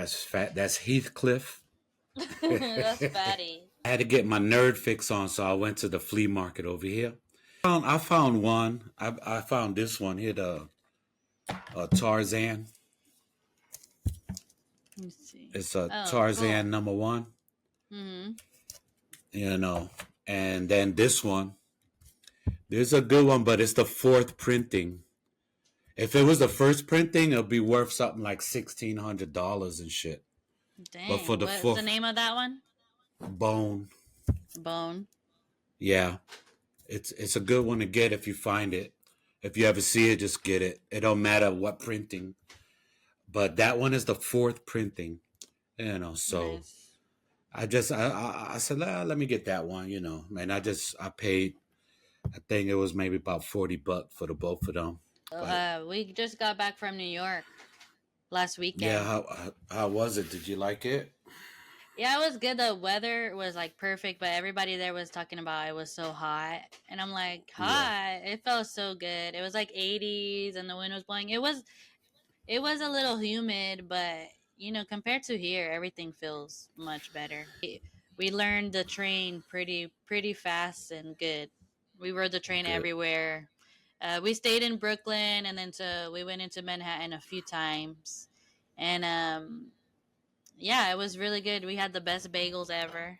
That's fat. That's Heathcliff. That's fatty. I had to get my nerd fix on, so I went to the flea market over here. I found one. I found this one here, the Tarzan. Let me see. It's a Oh, cool. Tarzan #1. Mm-hmm. You know, and then this one. There's a good one, but it's the fourth printing. If it was the first printing, it'll be worth something like $1,600 and shit. But for Dang. the What's the fourth name of that one? bone, Bone. yeah, it's a good one to get if you find it. If you ever see it, just get it. It don't matter what printing. But that one is the fourth printing, So Nice. I said, let me get that one, and I paid. I think it was maybe about $40 for the both of them. But We just got back from New York last yeah, weekend. how was it? Did you like it? Yeah, it was good. The weather was like perfect, but everybody there was talking about it was so hot. And I'm like, Yeah, hot. It felt so good. It was like 80s and the wind was blowing. It was a little humid, but compared to here, everything feels much better. We learned the train pretty fast and good. We rode the train good. everywhere. We stayed in Brooklyn, and then we went into Manhattan a few times, and yeah, it was really good. We had the best bagels ever.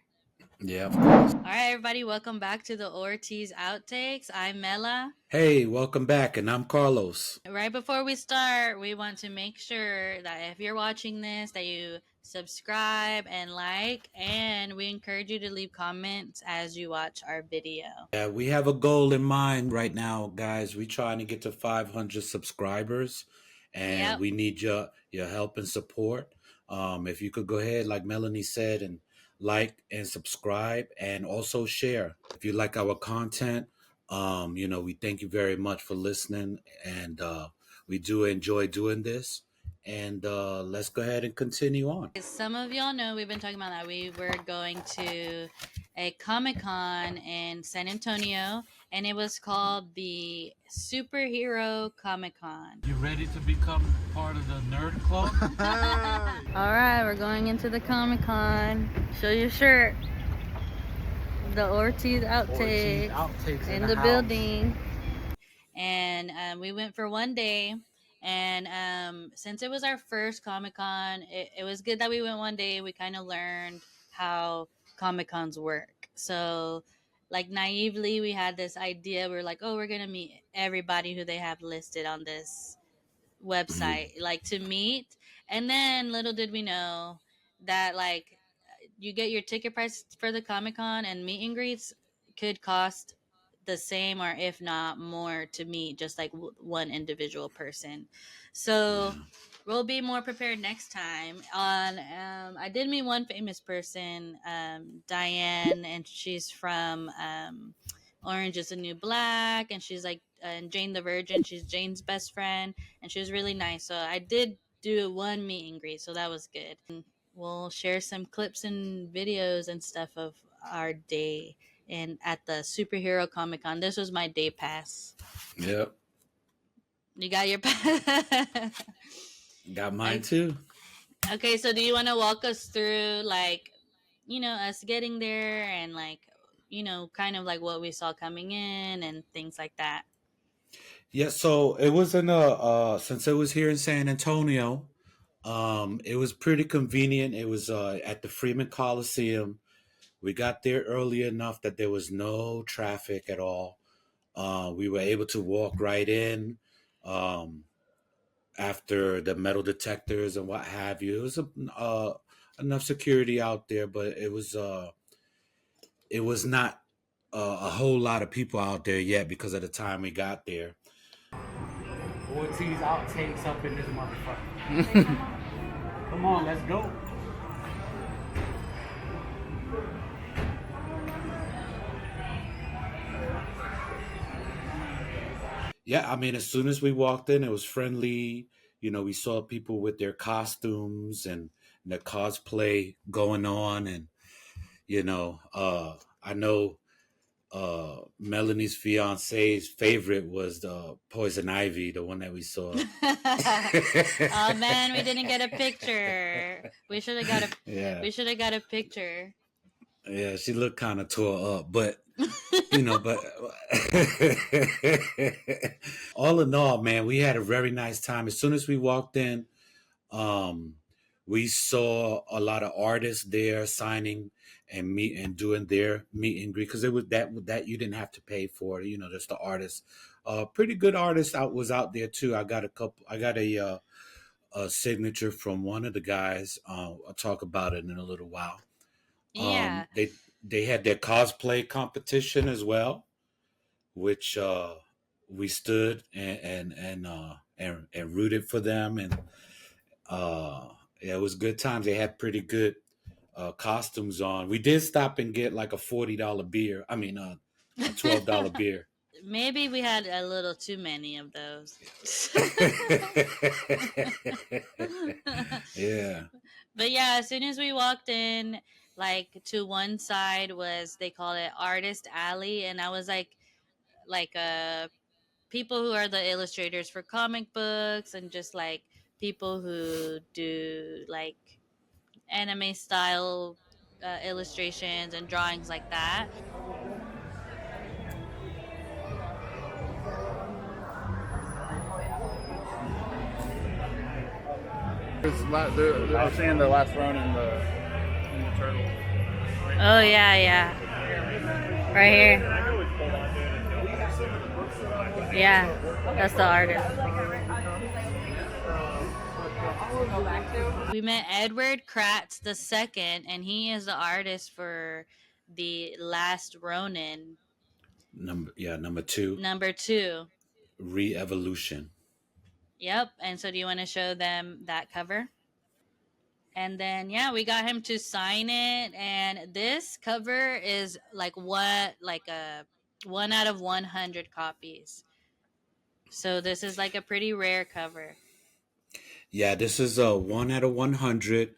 Yeah, of course. All right, everybody, welcome back to the Ortiz Outtakes. I'm Mela. Hey, welcome back, and I'm Carlos. Right before we start, we want to make sure that if you're watching this, that you subscribe and like, and we encourage you to leave comments as you watch our video. Yeah, we have a goal in mind right now, guys. We're trying to get to 500 subscribers, and Yep. we need your help and support. If you could go ahead, like Melanie said, and like and subscribe, and also share. If you like our content, we thank you very much for listening, and we do enjoy doing this. And let's go ahead and continue on. Some of y'all know we've been talking about that. We were going to a Comic Con in San Antonio, and it was called the Superhero Comic Con. You ready to become part of the nerd club? All right, we're going into the Comic Con. Show your shirt. The Ortiz Outtakes in the building. And we went for one day. And since it was our first Comic Con, it was good that we went one day. We kind of learned how Comic Cons work. So, like, naively, we had this idea. We were like, oh, we're going to meet everybody who they have listed on this website, like to meet. And then little did we know that, like, you get your ticket price for the Comic Con, and meet and greets could cost the same or if not more to meet just like one individual person. So Yeah. we'll be more prepared next time. On I did meet one famous person, Diane, and she's from Orange is the New Black, and she's like and Jane the Virgin. She's Jane's best friend, and she was really nice. So I did do one meet and greet, so that was good. And we'll share some clips and videos and stuff of our day and at the Superhero Comic Con. This was my day pass. Yep. You got your pass? Got mine too. Okay, so do you want to walk us through, like, us getting there and, like, kind of like what we saw coming in and things like that? Yeah, so it was in since it was here in San Antonio, it was pretty convenient. It was at the Freeman Coliseum. We got there early enough that there was no traffic at all. We were able to walk right in um, after the metal detectors and what have you. It was enough security out there, but it was not a whole lot of people out there yet because of the time we got there. Ortiz Outtakes up in this motherfucker. Come on, let's go. Yeah, I mean, as soon as we walked in, it was friendly. We saw people with their costumes and their cosplay going on, and I know Melanie's fiance's favorite was the Poison Ivy, the one that we saw. Oh man, we didn't get a picture. We should have got a. Yeah, We should have got a picture. yeah, she looked kind of tore up, but you know, but all in all, man, we had a very nice time. As soon as we walked in, um, we saw a lot of artists there signing and meet and doing their meet and greet because it was that you didn't have to pay for it. You know, just the artists. Pretty good artist out was out there too. I got a couple. I got a signature from one of the guys. I'll talk about it in a little while. Yeah. They had their cosplay competition as well, which we stood and rooted for them, and yeah, it was good times. They had pretty good costumes on. We did stop and get like a $40 beer. I mean, a $12 beer. Maybe we had a little too many of those. Yeah, But yeah, as soon as we walked in, like to one side was, they call it Artist Alley, and I was like people who are the illustrators for comic books, and just like people who do like anime style illustrations and drawings like that. I was saying the last run in the turtle. Oh yeah, yeah, right here. Yeah, that's the artist. We met Edward Kratz the second, and he is the artist for the Last Ronin number two, number 2. Re-Evolution. Yep. And so, do you want to show them that cover? And then yeah, we got him to sign it, and this cover is like what like a 1 out of 100 copies. So this is like a pretty rare cover. Yeah, this is a 1 out of 100.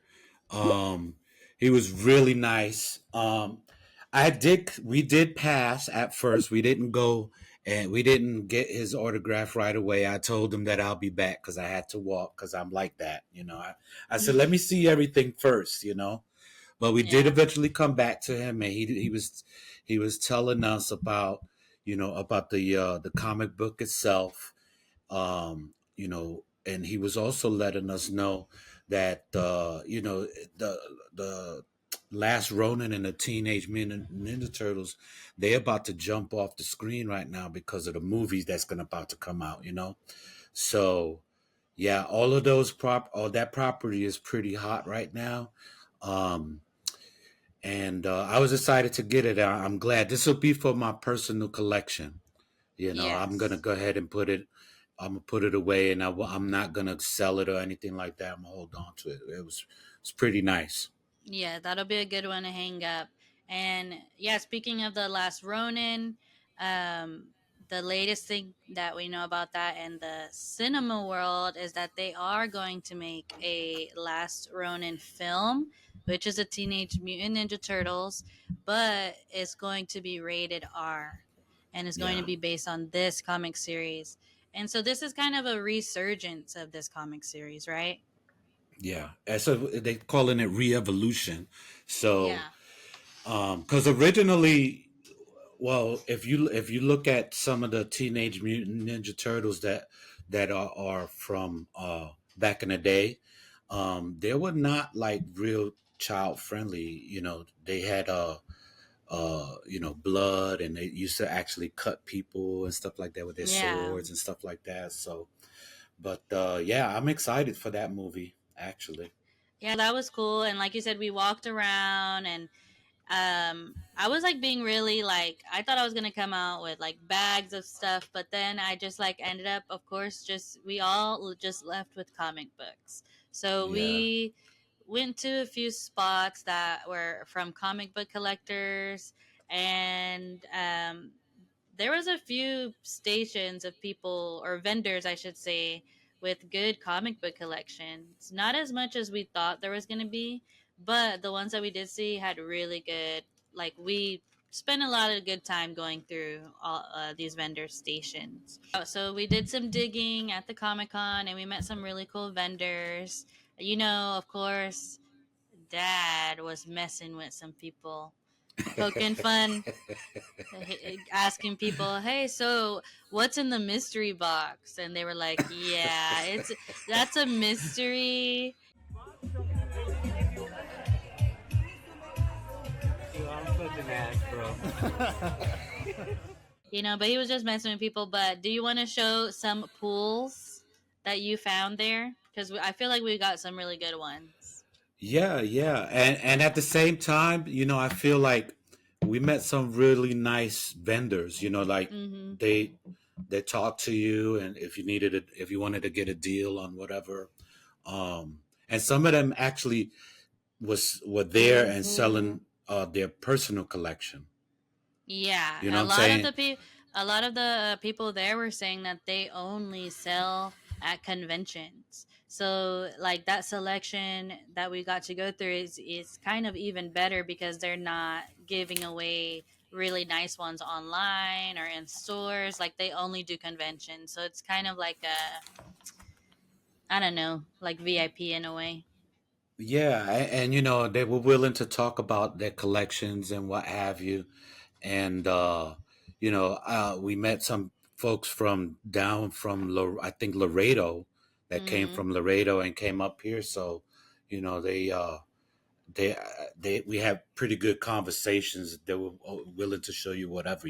Um, he was really nice. We did pass at first. We didn't go and we didn't get his autograph right away. I told him that I'll be back because I had to walk because I'm like that, you know. I said, let me see everything first, you know. But we did Yeah. eventually come back to him, and he was telling us about, you know, about the comic book itself, you know, and he was also letting us know that you know, the last Ronin and the Teenage Mutant Ninja Turtles, they're about to jump off the screen right now because of the movies that's gonna about to come out, you know. So yeah, all that property is pretty hot right now. Um, and I was excited to get it. I'm glad this will be for my personal collection. You know, I'm gonna Yes. go ahead and put it. I'm gonna put it away, and I'm not gonna sell it or anything like that. I'm gonna hold on to it. It's pretty nice. Yeah, that'll be a good one to hang up. And yeah, speaking of the Last Ronin, um, the latest thing that we know about that in the cinema world is that they are going to make a Last Ronin film, which is a Teenage Mutant Ninja Turtles, but it's going to be rated R, and is going to Yeah, be based on this comic series. And so this is kind of a resurgence of this comic series, right? yeah. And so they calling it re-evolution. So, Yeah. because originally, well, if you look at some of the Teenage Mutant Ninja Turtles that are from back in the day, they were not like real child friendly. You know, they had you know, blood, and they used to actually cut people and stuff like that with their Yeah. swords and stuff like that. So, but yeah, I'm excited for that movie actually. Yeah, that was cool. And like you said, we walked around, and I was like being really like, I thought I was gonna come out with like bags of stuff, but then I just like ended up, of course, just we all just left with comic books. So Yeah, we went to a few spots that were from comic book collectors, and there was a few stations of people, or vendors I should say, with good comic book collections. Not as much as we thought there was going to be, but the ones that we did see had really good, like we spent a lot of good time going through all these vendor stations. So we did some digging at the Comic Con, and we met some really cool vendors. Of course, Dad was messing with some people, poking fun, asking people, "Hey, so what's in the mystery box?" And they were like, "Yeah, that's a mystery." I'm such an ass, bro. But he was just messing with people. But do you want to show some pools that you found there? Because I feel like we got some really good ones. Yeah, yeah, and at the same time, I feel like we met some really nice vendors. Like Mm-hmm. they they talk to you, and if you wanted to get a deal on whatever, and some of them actually were there and selling their personal collection. Yeah, You know what I'm saying? a lot of the people there were saying that they only sell at conventions. So like that selection that we got to go through is kind of even better because they're not giving away really nice ones online or in stores. Like they only do conventions. So it's kind of like a, I don't know, like VIP in a way. Yeah, and they were willing to talk about their collections and what have you. And we met some folks from down from I think Laredo, that came Mm-hmm. from Laredo and came up here. So they they we have pretty good conversations. They were willing to show you whatever.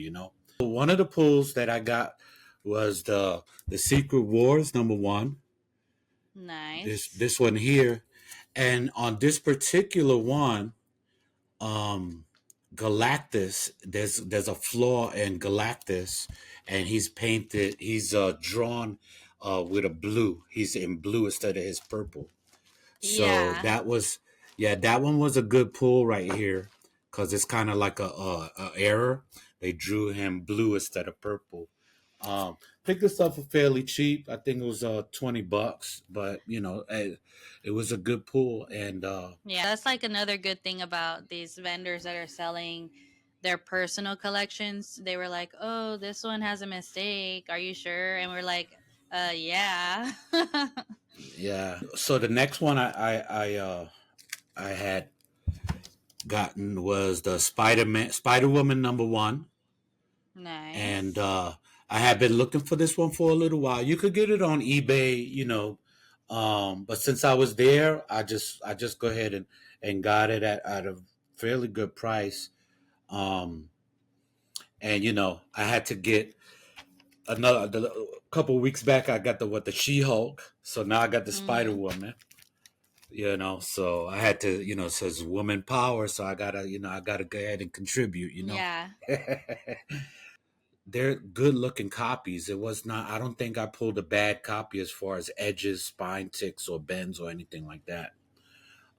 One of the pools that I got was the Secret Wars #1. This Nice. this one here, and on this particular one, um Galactus, there's a flaw in Galactus, and he's drawn with a blue. He's in blue instead of his purple. So Yeah. that was, yeah, that one was a good pull right here, because it's kind of like a error. They drew him blue instead of purple. Picked this up for fairly cheap. I think it was $20, but it was a good pull. And Yeah, that's like another good thing about these vendors that are selling their personal collections. They were like, "Oh, this one has a mistake. Are you sure?" And we're like, yeah." yeah. So the next one I had gotten was the Spider Woman #1, and Nice. I had been looking for this one for a little while. You could get it on eBay, but since I was there, I just go ahead and got it at a fairly good price. Um, and I had to get a couple of weeks back. I got the She Hulk, so now I got the Spider Mm-hmm. Woman. So I had to, it says woman power, so I gotta go ahead and contribute. Yeah. They're good looking copies. It was not, I don't think I pulled a bad copy as far as edges, spine ticks, or bends or anything like that.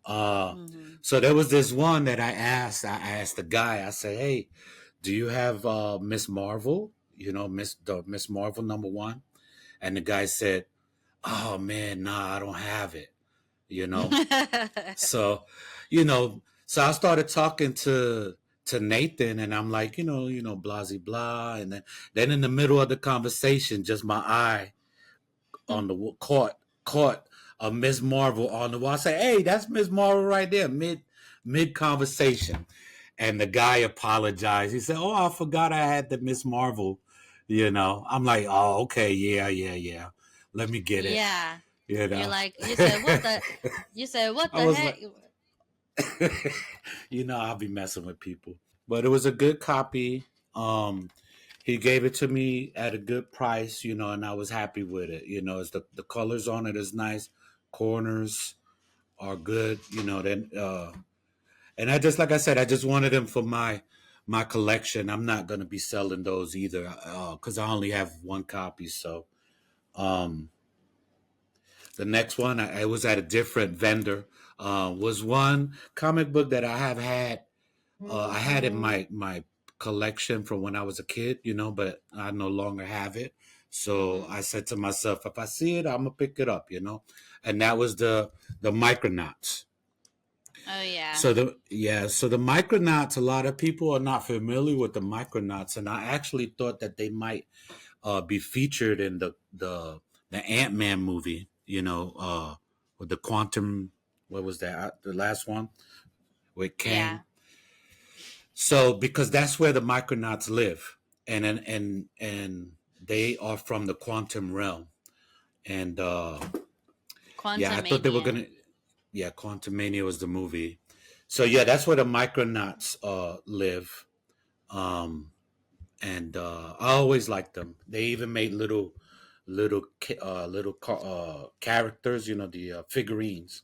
Uh, Mm-hmm. so there was this one that I asked the guy, I said, "Hey, do you have Miss Marvel? Miss Marvel #1?" And the guy said, "Oh man, nah, I don't have it." You know, so so I started talking to Nathan, and I'm like, blah blah blah, and then in the middle of the conversation, just my eye on the caught a Miss Marvel on the wall. I say, "Hey, that's Miss Marvel right there." Mid conversation, and the guy apologized. He said, "Oh, I forgot I had the Miss Marvel." I'm like, "Oh, okay, yeah, yeah, yeah. Let me get it." Yeah. You You're know, like, you said what I the was heck? like, I'll be messing with people. But it was a good copy. He gave it to me at a good price, and I was happy with it. It's the colors on it is nice, corners are good, then and I just, like I said, I just wanted them for my collection. I'm not gonna be selling those either, because I only have one copy. So um the next one, I was at a different vendor. Was one comic book that I had in my collection from when I was a kid, but I no longer have it. So Mm-hmm. I said to myself, if I see it, I'm gonna pick it up, and that was the Micronauts. Oh yeah. So the Micronauts, a lot of people are not familiar with the Micronauts, and I actually thought that they might be featured in the Ant-Man movie. With the quantum. What was that? The last one with Yeah. Kang. So because that's where the Micronauts live, and they are from the quantum realm, and yeah, I Quantum thought they were Mania. gonna. Yeah, Quantum Mania was the movie. So yeah, that's where the Micronauts live. Um, and I always liked them. They even made little characters, the figurines,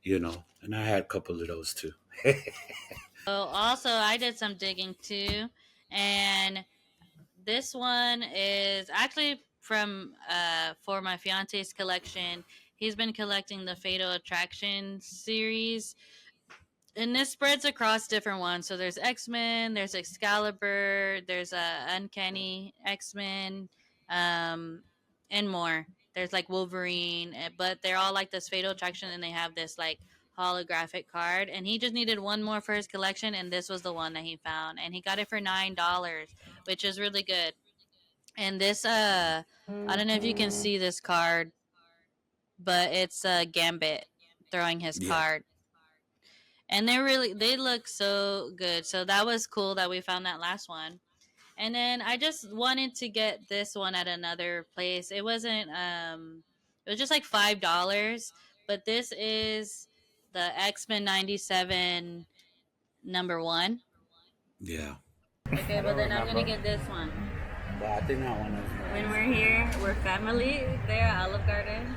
and I had a couple of those too. So also I did some digging too, and this one is actually from for my fiance's collection. He's been collecting the Fatal Attraction series, and this spreads across different ones. So there's X-Men, there's Excalibur, there's Uncanny X-Men, um, and more. There's like Wolverine, but they're all like this Fatal Attraction, and they have this like holographic card. And he just needed one more for his collection, and this was the one that he found, and he got it for $9, which is really good. And this, I don't know if you can see this card, but it's Gambit throwing his Yeah. card, and they look so good. So that was cool that we found that last one. And then I just wanted to get this one at another place. It was just like $5, but this is the X-Men 97 #1. Yeah. Okay, but then I'm gonna get this one. But I think that one When we're here, we're family there at Olive Garden.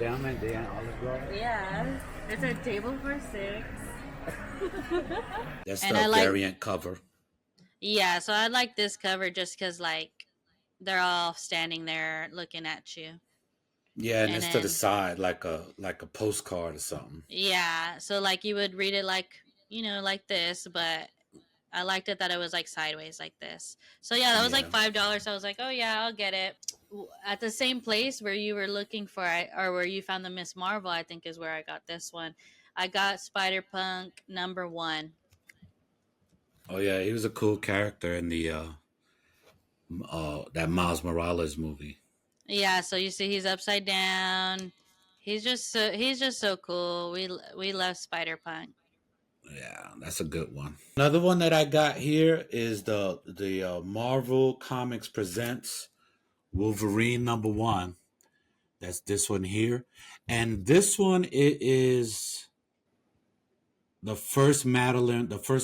Down at the Olive Garden. Yeah, it's a table for 6. That's And the I like, variant cover. yeah, so I like this cover just because, like, they're all standing there looking at you. Yeah, and And it's to the then, side like a postcard or something. yeah, so, like, you would read it like, like this, but I liked it that it was, like, sideways like this. So, yeah, that was, like, Yeah. $5. So I was like, oh, yeah, I'll get it. At the same place where you were looking for, or where you found the Miss Marvel, I think is where I got this one. I got Spider-Punk #1. Oh yeah, he was a cool character in the that Miles Morales movie. Yeah, so you see he's upside down. He's just so cool. We love Spider-Punk. Yeah, that's a good one. Another one that I got here is the Marvel Comics presents Wolverine #1. That's this one here, and this one it is the first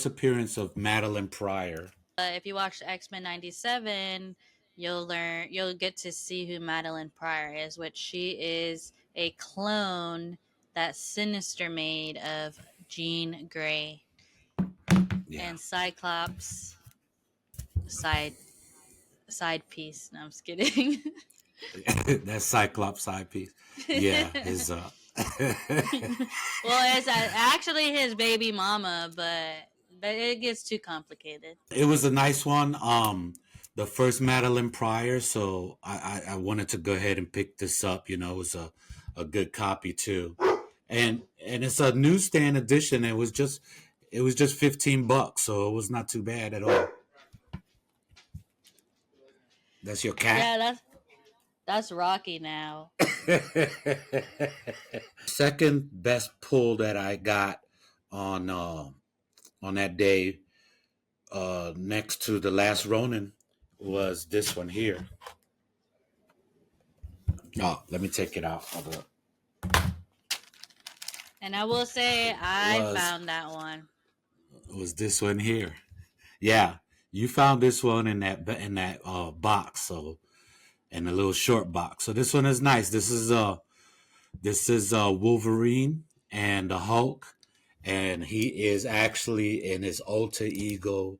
appearance of Madeline Pryor. If you watch X-Men 97, you'll get to see who Madeline Pryor is, which she is a clone that Sinister made of Jean Grey Yeah, and Cyclops side piece. No, I'm just kidding. that Cyclops side piece. Yeah, his Well, it's actually his baby mama, but it gets too complicated. it was a nice one. The first Madeline Pryor, so I wanted to go ahead and pick this up. It was a good copy too, and it's a newsstand edition. It was just $15, so it was not too bad at all. That's your cat. Yeah, that's Rocky now. Second best pull that I got on that day, next to the Last Ronin, was this one here. Oh, let me take it out. And I will say I Was found that one. was this one here? Yeah, you found this one in that box. So in a little short box. So this one is nice. This is Wolverine and the Hulk, and he is actually in his alter ego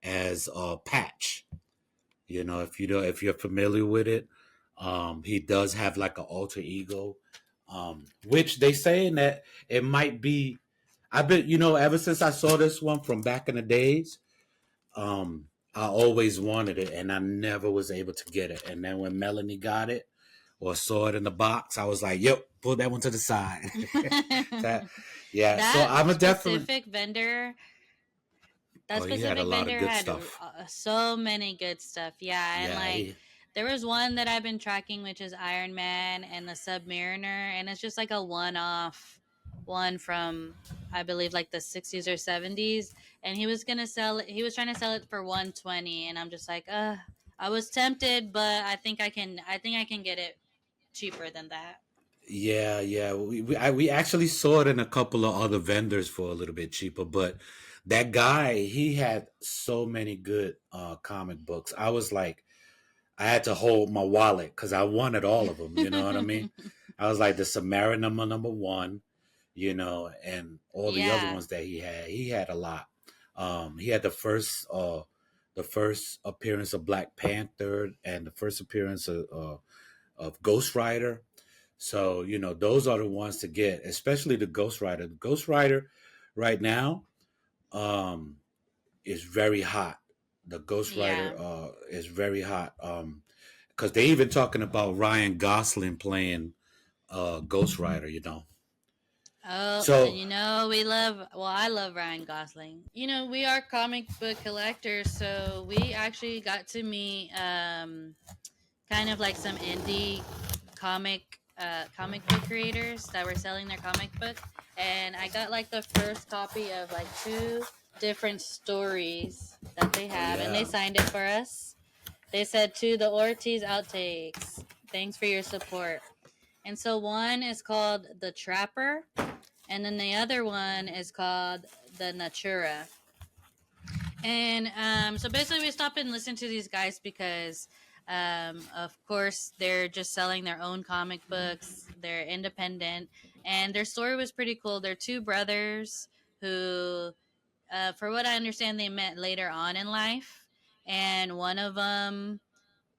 as Patch. If you're familiar with it, he does have like an alter ego, which they saying that it might be. I've been, ever since I saw this one from back in the days, I always wanted it, and I never was able to get it. And then when Melanie got it, or saw it in the box, I was like, "Yep, pull that one to the side." that, yeah. So That I'm a definitely. specific vendor, that Oh, he had a specific lot of vendor good had stuff. so many good stuff. Yeah, and Yeah, like he. there was one that I've been tracking, which is Iron Man and the Submariner, and it's just like a one-off one from I believe like the 60s or 70s, and he was gonna sell it. He was trying to sell it for 120, and I'm just like, I was tempted, but I think I can. I think I can get it cheaper than that. Yeah, yeah. We actually saw it in a couple of other vendors for a little bit cheaper, but that guy, he had so many good comic books. I was like, I had to hold my wallet because I wanted all of them. You know what I mean? I was like the Samara number one, and all the other Yeah, ones that he had. He had a lot. He had the first appearance of Black Panther and the first appearance of Ghost Rider. So, those are the ones to get, especially the Ghost Rider. The Ghost Rider right now um, is very hot. The Ghost yeah. Rider is very hot. Because they even talking about Ryan Gosling playing Ghost Rider. Oh, and So, we love, well, I love Ryan Gosling. We are comic book collectors, so we actually got to meet kind of like some indie comic book creators that were selling their comic book, and I got like the first copy of like two different stories that they oh have, and they yeah, signed it for us. They said, to the Ortiz Outtakes, thanks for your support. And so one is called The Trapper, and then the other one is called The Natura. And so basically, we stopped and listened to these guys because, of course, they're just selling their own comic books. They're independent, and their story was pretty cool. They're two brothers who, for what I understand, they met later on in life, and one of them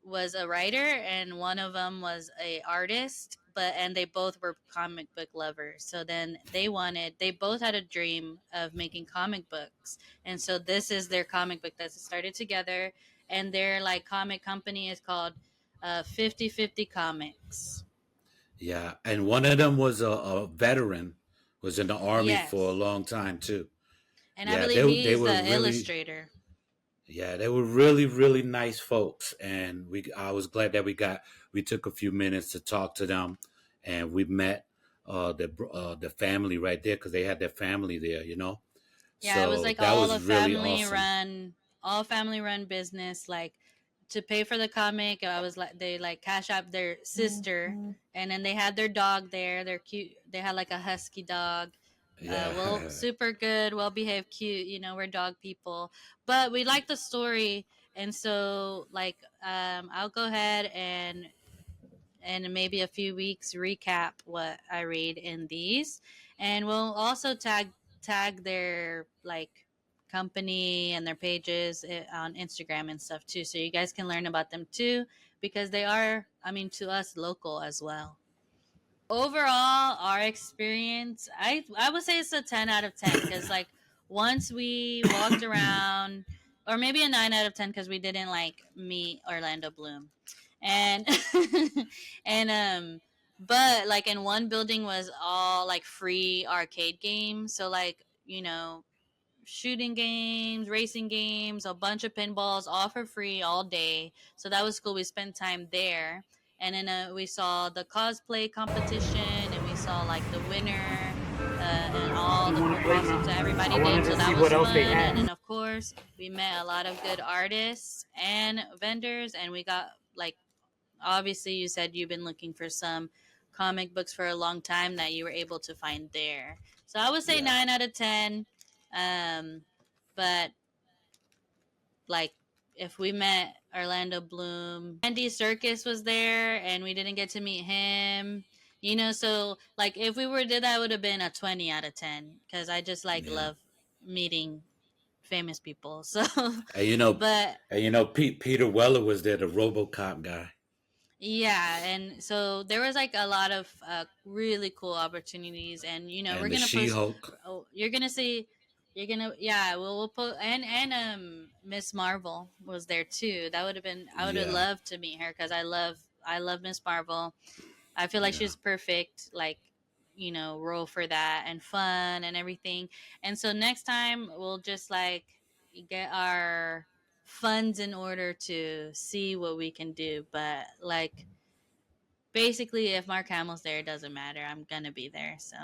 was a writer and one of them was a artist, and they both were comic book lovers. So then they both had a dream of making comic books, and so this is their comic book that started together, and their like comic company is called 50/50 Comics. yeah. And one of them was a veteran, was in the army for a Yes, long time too. and I Yeah, believe they he's were the really. illustrator. Yeah, they were really, really nice folks, and I was glad that we took a few minutes to talk to them, and we met the family right there because they had their family there. Yeah, it was So like that was really awesome. all family run business. Like, to pay for the comic, I was like, they like cash out their sister, and then they had their dog there. They're cute. They had like a husky dog. Yeah, Well, super good, well behaved, cute. We're dog people, but we like the story, and so like, I'll go ahead and in maybe a few weeks recap what I read in these, and we'll also tag their like company and their pages on Instagram and stuff too, so you guys can learn about them too, because they are, I mean, to us, local as well. Overall, our experience, I would say it's a 10 out of 10, because like once we walked around, or maybe a 9 out of 10, because we didn't like meet Orlando Bloom, and and but like in one building was all like free arcade games, so like, shooting games, racing games, a bunch of pinballs, all for free all day. So that was cool. We spent time there, and then we saw the cosplay competition, and we saw like the winner, and all You the want cool to play costumes that now? everybody I did. wanted So to that see was what else they fun. And had. then of course we met a lot of good artists and vendors, and we got like, obviously you said you've been looking for some comic books for a long time that you were able to find there. So I would say yeah, 9 out of 10. Um, but like, if we met Orlando Bloom, Andy Circus was there, and we didn't get to meet him. So like, if we were did that, would have been a 20 out of 10, because I just like yeah. love meeting famous people. So, And you know, but Peter Weller was there, the RoboCop guy, yeah, and so there was like a lot of really cool opportunities, and we're and the gonna post. She-Hulk. Oh, you're gonna see. You're gonna, yeah. We'll put, and Miss Marvel was there too. That would have been. I would have Yeah, loved to meet her, because I love I love Miss Marvel. I feel like Yeah. she's perfect, like, role for that and fun and everything. And so next time we'll just like get our funds in order to see what we can do. But like basically, if Mark Hamill's there, it doesn't matter. I'm gonna be there. So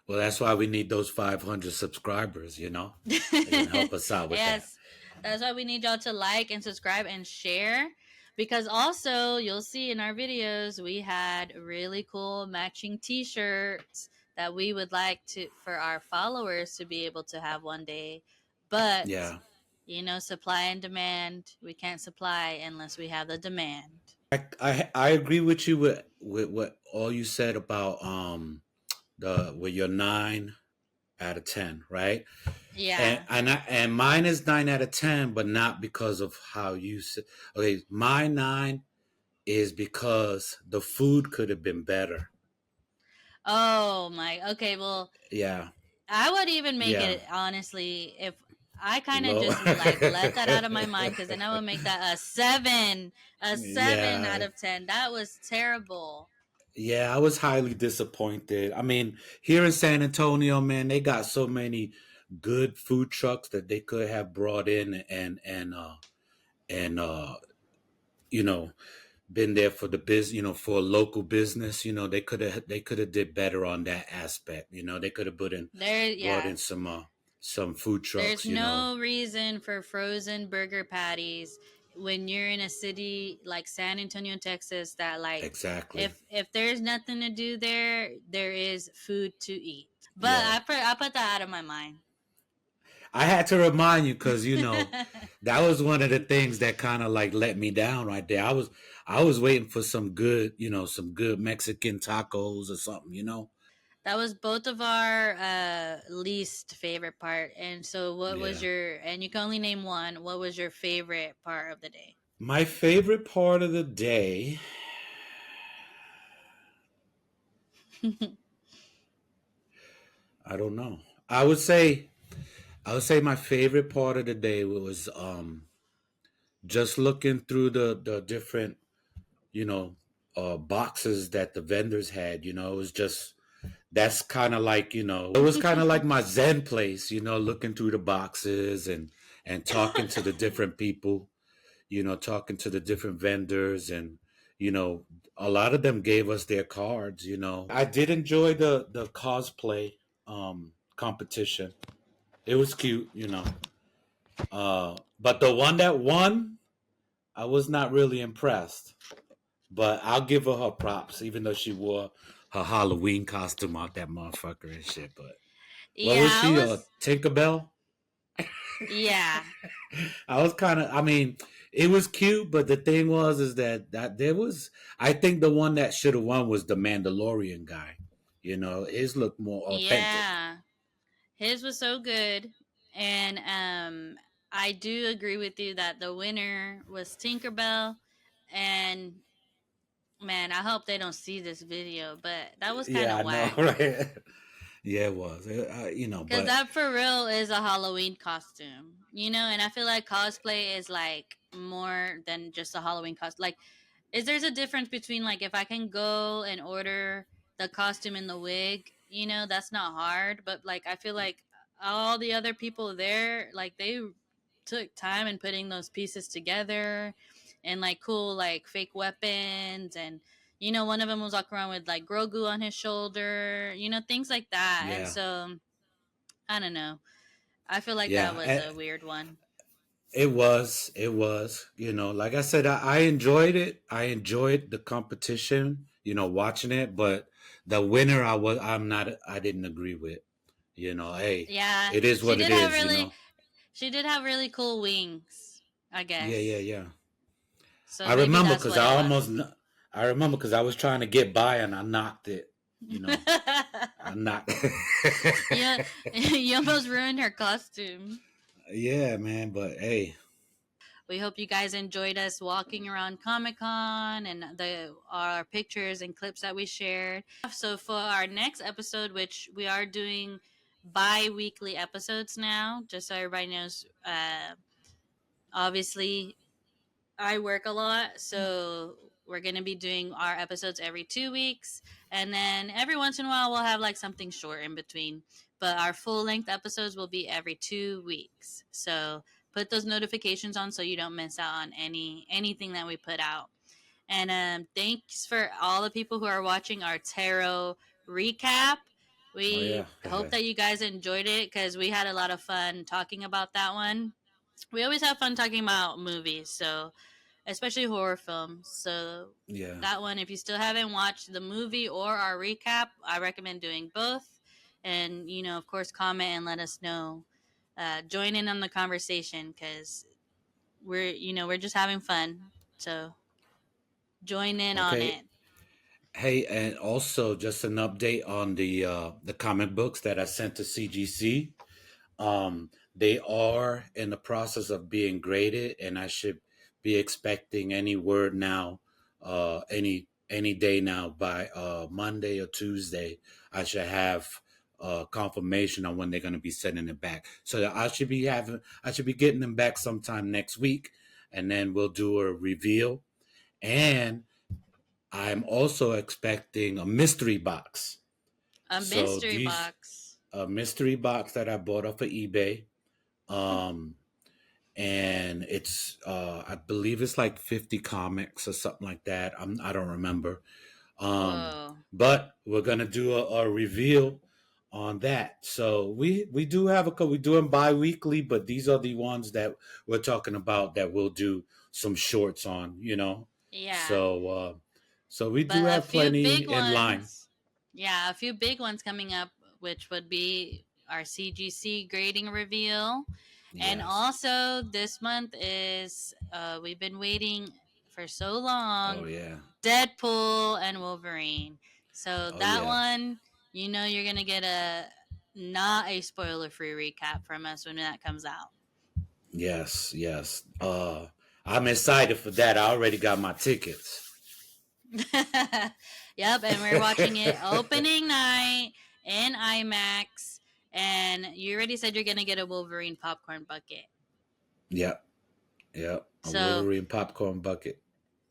Well, that's why we need those 500 subscribers. They're gonna help us out with that. yes, that's why we need y'all to like and subscribe and share. Because also, you'll see in our videos, we had really cool matching T-shirts that we would like to for our followers to be able to have one day. But Yeah. supply and demand. We can't supply unless we have the demand. I agree with you with what all you said about the with your 9 out of 10, right? And Yeah. and mine is 9 out of 10, but not because of how you said. Okay, my 9 is because the food could have been better. Oh my. Okay. Well, Yeah, I would even make yeah, it honestly if I kind of low. just like let that out of my mind, because then I would make that a seven out Yeah, of 10. That was terrible. yeah. I was highly disappointed. I mean, here in San Antonio, man, they got so many good food trucks that they could have brought in and you know been there for the for a local business. They could have did better on that aspect. They could have There, brought yeah. in some food There's trucks. no reason for frozen burger patties when you're in a city like San Antonio, Texas. That like, Exactly. if there's nothing to do there, there is food to eat. But Yeah. I put that out of my mind. I had to remind you because that was one of the things that kind of like let me down right there. I was waiting for some good Mexican tacos or something. That was both of our least favorite part. And so, what was Yeah. your? And you can only name one. What was your favorite part of the day? My favorite part of the day, I don't know. I would say I would say my favorite part of the day was just looking through the different you know boxes that the vendors had. It was just that's kind of like it was kind of like my zen place. Looking through the boxes and talking to the different people. Talking to the different vendors and you know a lot of them gave us their cards. I did enjoy the cosplay competition. It was cute. But the one that won, I was not really impressed. But I'll give her props, even though she wore her Halloween costume out that motherfucker and shit. But what was Yeah, I she? was. Tinkerbell? Yeah, I was kind of. I mean, it was cute, but the thing was, is that there was. I think the one that should have won was the Mandalorian guy. His looked more authentic. yeah. His was so good, and I do agree with you that the winner was Tinkerbell, and man, I hope they don't see this video, but that was kind Yeah, of I know, whack. right? Yeah, it was. Cause But that for real is a Halloween costume, and I feel like cosplay is like more than just a Halloween costume. Like, is there's a difference between like if I can go and order the costume and the wig, that's not hard. But like I feel like all the other people there, like they took time in putting those pieces together, and like cool like fake weapons, and one of them was walking around with like Grogu on his shoulder, things like that. And yeah, so I don't know. I feel like that yeah. was a weird one. It was. Like I said, I enjoyed it. I enjoyed the competition. Watching it, but the winner, I didn't agree with. Hey, Yeah, it is she what it did have is. really, she did have really cool wings, I Yeah, yeah, guess. yeah. So I maybe remember that's because what it was. I remember because I was trying to get by and I knocked it. You know, I knocked. Yeah, you almost ruined her costume. Yeah, man. But hey, We hope you guys enjoyed us walking around Comic Con and the our pictures and clips that we shared. So for our next episode, which we are doing bi-weekly episodes now, just so everybody knows, obviously I work a lot, so we're going to be doing our episodes every 2 weeks. And then every once in a while, we'll have like something short in between. But our full length episodes will be every 2 weeks. So put those notifications on so you don't miss out on anything that we put out. And thanks for all the people who are watching our tarot recap. Oh We yeah. hope that you guys enjoyed it because we had a lot of fun talking about that one. We always have fun talking about movies, so especially horror films. So Yeah. that one, if you still haven't watched the movie or our recap, I recommend doing both. And of course, comment and let us know. Join in on the conversation because we're just having fun. So join in on Okay. it. Hey, and also just an update on the comic books that I sent to CGC. They are in the process of being graded, and I should be expecting any word now, any day now by Monday or Tuesday. I should have confirmation on when they're going to be sending it back. So I should be getting them back sometime next week, and then we'll do a reveal. And I'm also expecting a mystery box. A So mystery these box. a mystery box that I bought off of eBay. Um, and it's I believe it's like 50 comics or something like that. I don't remember. Whoa. But we're gonna do a reveal on that. So we do have we do them bi-weekly, but these are the ones that we're talking about that we'll do some shorts on. Yeah. So we do But a have few plenty big in line. ones. Yeah, a few big ones coming up, which would be our CGC grading reveal. And Yes. also, this month is, we've been waiting for so Oh long, yeah. Deadpool and Wolverine. So Oh that yeah. one, you're going to get not a spoiler free recap from us when that comes out. Yes, yes. I'm excited for that. I already got my tickets. Yep, and we're watching it opening night in IMAX. And you already said you're gonna get a Wolverine popcorn bucket. Yep, yep. A So Wolverine popcorn bucket.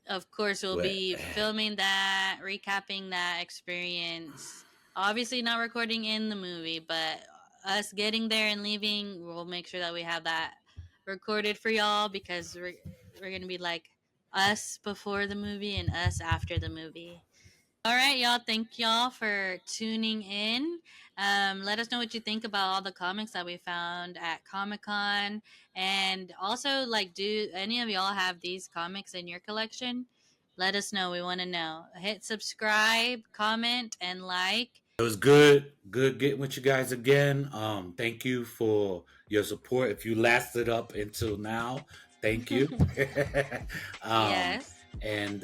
of course we'll Where be filming that, recapping that experience. Obviously not recording in the movie, but us getting there and leaving, we'll make sure that we have that recorded for y'all because we're gonna be like us before the movie and us after the movie. All right, y'all. Thank y'all for tuning in. Let us know what you think about all the comics that we found at Comic Con. And also, like, do any of y'all have these comics in your collection? Let us know. We want to know. Hit subscribe, comment, and like. it was good getting with you guys again. Thank you for your support. If you lasted up until now, thank you. um, Yes. and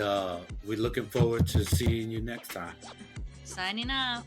we're looking forward to seeing you next time. Signing out.